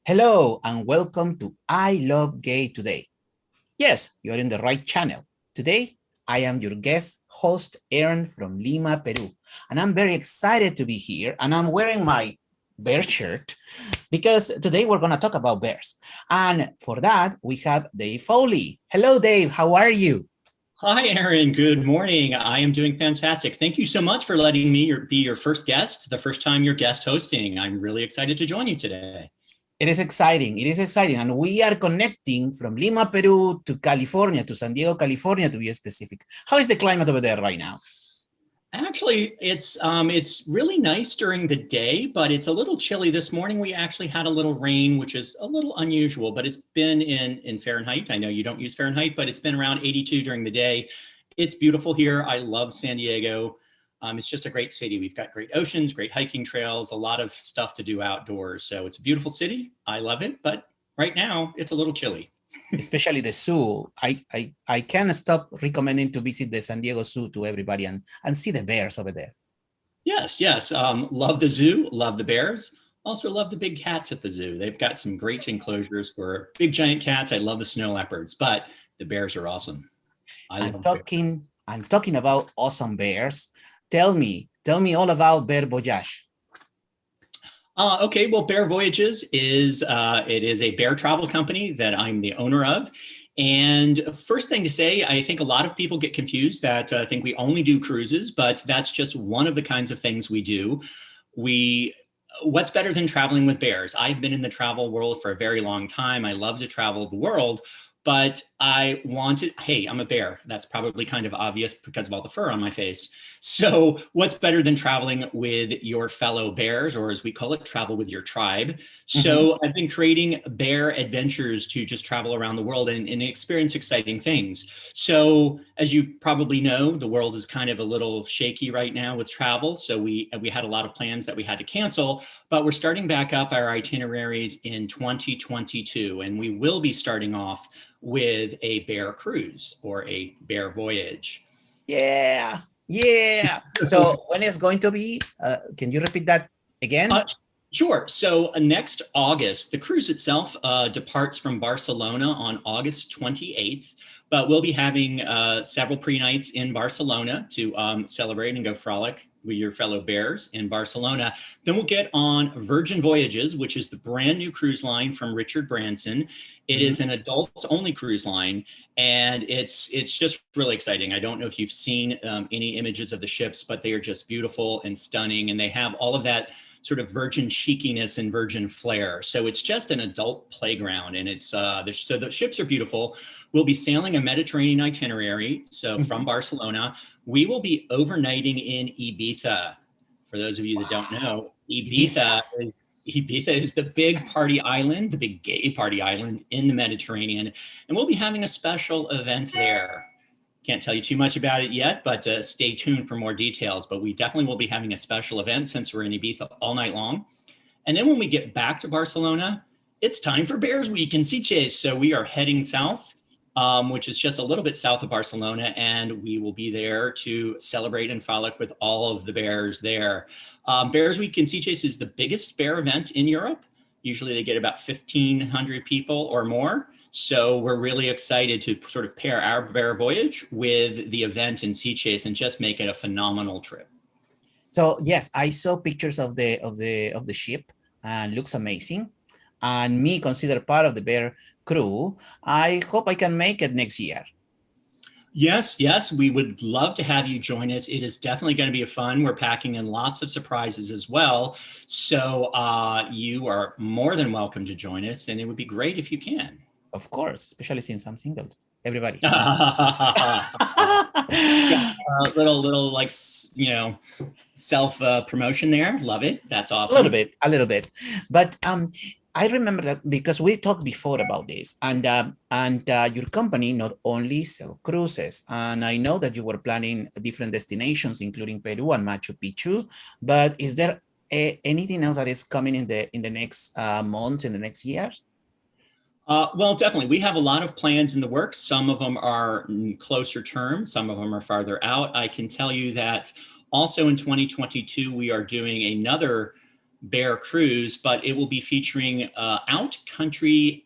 Hello and welcome to I Love Gay today. Yes, you're in the right channel. Today, I am your guest host, Aaron from Lima, Peru. And I'm very excited to be here. And I'm wearing my bear shirt because today we're going to talk about bears. And for that, we have Dave Fowlie. Hello, Dave. How are you? Hi, Aaron. Good morning. I am doing fantastic. Thank you so much for letting me be your first guest, the first time you're guest hosting. I'm really excited to join you today. It is exciting. It is exciting. And we are connecting from Lima, Peru to California, to San Diego, California, to be specific. How is the climate over there right now? Actually, it's really nice during the day, but it's a little chilly. This morning, we actually had a little rain, which is a little unusual, but it's been in Fahrenheit. I know you don't use Fahrenheit, but it's been around 82 during the day. It's beautiful here. I love San Diego. It's just a great city. We've got great oceans, great hiking trails, a lot of stuff to do outdoors. So it's a beautiful city. I love it, but right now it's a little chilly. Especially the zoo. I can't stop recommending to visit the San Diego Zoo to everybody and see the bears over there. Yes. Love the zoo, love the bears. Also love the big cats at the zoo. They've got some great enclosures for big giant cats. I love the snow leopards, but the bears are awesome. I'm talking about awesome bears. Tell me all about Bear Voyage. Okay, well, Bear Voyages is it is a bear travel company that I'm the owner of. And first thing to say, I think a lot of people get confused that I think we only do cruises, but that's just one of the kinds of things we do. What's better than traveling with bears? I've been in the travel world for a very long time. I love to travel the world, but hey, I'm a bear. That's probably kind of obvious because of all the fur on my face. So what's better than traveling with your fellow bears, or as we call it, travel with your tribe? So I've been creating bear adventures to just travel around the world and experience exciting things. So as you probably know, the world is kind of a little shaky right now with travel. So we had a lot of plans that we had to cancel, but we're starting back up our itineraries in 2022. And we will be starting off with a bear cruise or a bear voyage. Yeah. So when is going to be? Can you repeat that again? Sure. So next August, the cruise itself departs from Barcelona on August 28th, but we'll be having several pre-nights in Barcelona to celebrate and go frolic with your fellow bears in Barcelona. Then we'll get on Virgin Voyages, which is the brand new cruise line from Richard Branson. It is an adults-only cruise line, and it's just really exciting. I don't know if you've seen any images of the ships, but they are just beautiful and stunning, and they have all of that sort of virgin cheekiness and virgin flair. So it's just an adult playground, and it's so the ships are beautiful. We'll be sailing a Mediterranean itinerary. So from Barcelona, we will be overnighting in Ibiza. For those of you that don't know, Ibiza is the big party island, the big gay party island in the Mediterranean. And we'll be having a special event there. Can't tell you too much about it yet, but stay tuned for more details. But we definitely will be having a special event since we're in Ibiza all night long. And then when we get back to Barcelona, it's time for Bears Week in Sitges. So we are heading south, which is just a little bit south of Barcelona, and we will be there to celebrate and frolic with all of the bears there. Bears Week in Sitges is the biggest bear event in Europe. Usually they get about 1,500 people or more. So we're really excited to sort of pair our bear voyage with the event in Sitges and just make it a phenomenal trip. So yes, I saw pictures of the ship and looks amazing. And me consider part of the bear crew. I hope I can make it next year. Yes, we would love to have you join us. It is definitely going to be fun. We're packing in lots of surprises as well. So you are more than welcome to join us, and it would be great if you can. Of course, especially since I'm single. Everybody. Little like, self promotion there. Love it. That's awesome. A little bit. But I remember that because we talked before about this, and your company not only sell cruises, and I know that you were planning different destinations, including Peru and Machu Picchu. But is there anything else that is coming in the next months, in the next years? Well, definitely. We have a lot of plans in the works. Some of them are closer term. Some of them are farther out. I can tell you that also in 2022, we are doing another bear cruise, but it will be featuring out country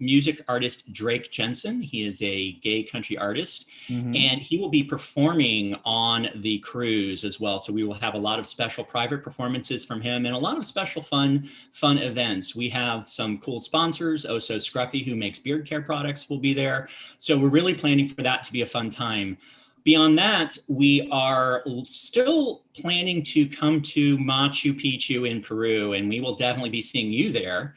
music artist Drake Jensen. He is a gay country artist, and he will be performing on the cruise as well. So we will have a lot of special private performances from him and a lot of special fun events. We have some cool sponsors. Oh So Scruffy, who makes beard care products, will be there. So we're really planning for that to be a fun time. Beyond that, we are still planning to come to Machu Picchu in Peru, and we will definitely be seeing you there.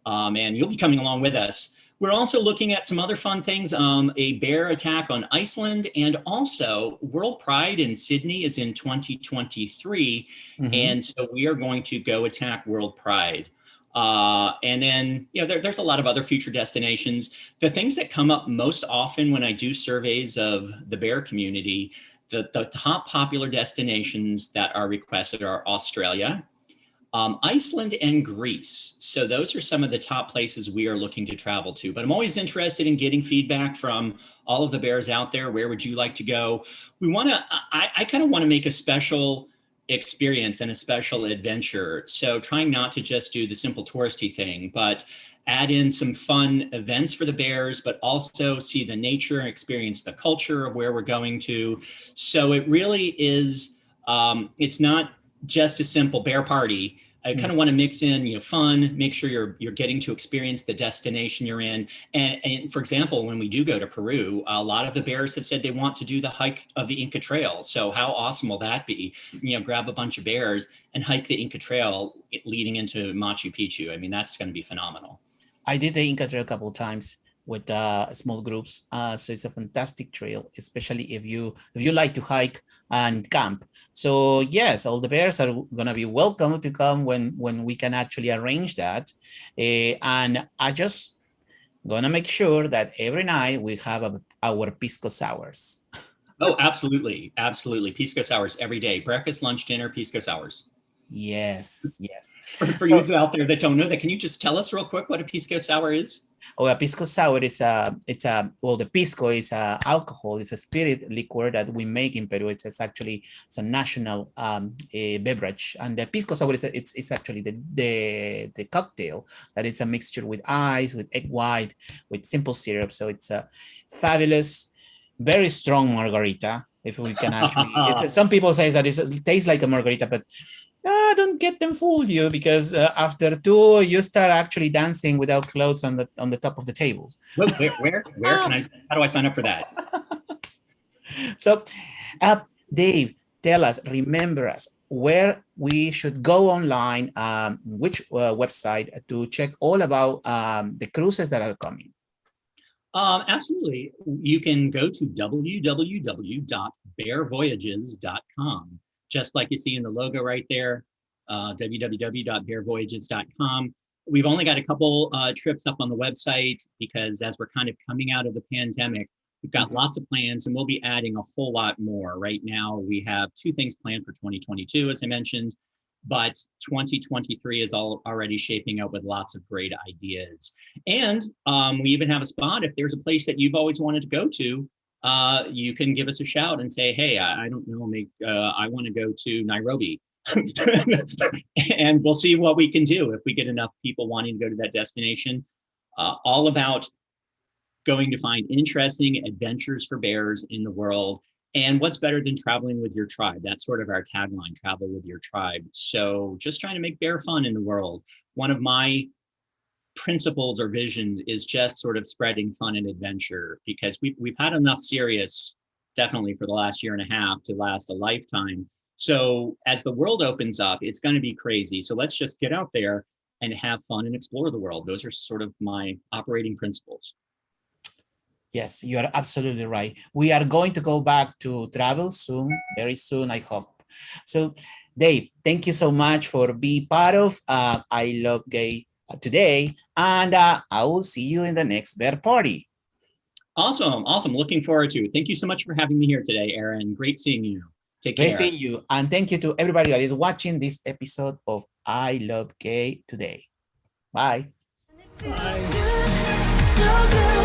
And you'll be coming along with us. We're also looking at some other fun things, a bear attack on Iceland, and also World Pride in Sydney is in 2023. And so we are going to go attack World Pride. And then, there's a lot of other future destinations. The things that come up most often when I do surveys of the bear community, the top popular destinations that are requested are Australia, Iceland, and Greece. So those are some of the top places we are looking to travel to. But I'm always interested in getting feedback from all of the bears out there. Where would you like to go? I kind of want to make a special experience and a special adventure. So trying not to just do the simple touristy thing, but add in some fun events for the bears, but also see the nature and experience the culture of where we're going to. So it really is, it's not just a simple bear party. I kind of want to mix in, fun, make sure you're getting to experience the destination you're in. And for example, when we do go to Peru, a lot of the bears have said they want to do the hike of the Inca Trail. So how awesome will that be? Grab a bunch of bears and hike the Inca Trail leading into Machu Picchu. I mean, that's going to be phenomenal. I did the Inca Trail a couple of times with small groups. So it's a fantastic trail, especially if you like to hike and camp. So yes, all the bears are gonna be welcome to come when we can actually arrange that. And I just gonna make sure that every night we have our pisco sours. Oh, absolutely. Absolutely. Pisco sours every day. Breakfast, lunch, dinner, pisco sours. Yes, yes. For you out there that don't know that, can you just tell us real quick what a pisco sour is? Oh, a pisco sour is the pisco is alcohol. It's a spirit liquor that we make in Peru. It's a national beverage, and the pisco sour it's actually the cocktail that it's a mixture with ice, with egg white, with simple syrup. So it's a fabulous, very strong margarita. If we can actually, some people say that it tastes like a margarita, but don't get them fooled you, because after two you start actually dancing without clothes on the top of the tables. Where can I? How do I sign up for that? So, Dave, tell us, remember us, where we should go online, which website to check all about the cruises that are coming. Absolutely. You can go to www.bearvoyages.com. Just like you see in the logo right there, www.bearvoyages.com. We've only got a couple trips up on the website because as we're kind of coming out of the pandemic, we've got lots of plans and we'll be adding a whole lot more. Right now, we have 2 things planned for 2022, as I mentioned, but 2023 is already shaping up with lots of great ideas. And we even have a spot. If there's a place that you've always wanted to go to, you can give us a shout and say, hey, I don't know, I want to go to Nairobi. And we'll see what we can do if we get enough people wanting to go to that destination. All about going to find interesting adventures for bears in the world. And what's better than traveling with your tribe? That's sort of our tagline, travel with your tribe. So just trying to make bear fun in the world. One of my principles or visions is just sort of spreading fun and adventure, because we've had enough serious, definitely for the last year and a half, to last a lifetime. So as the world opens up, it's going to be crazy. So let's just get out there and have fun and explore the world. Those are sort of my operating principles. Yes, you are absolutely right. We are going to go back to travel soon, very soon, I hope. So Dave, thank you so much for being part of ILoveGay today, and I will see you in the next bear party. Awesome. Looking forward to it. Thank you so much for having me here today, Aaron. Great seeing you. Take care. Great seeing you, and thank you to everybody that is watching this episode of ILoveGay today. Bye. Bye.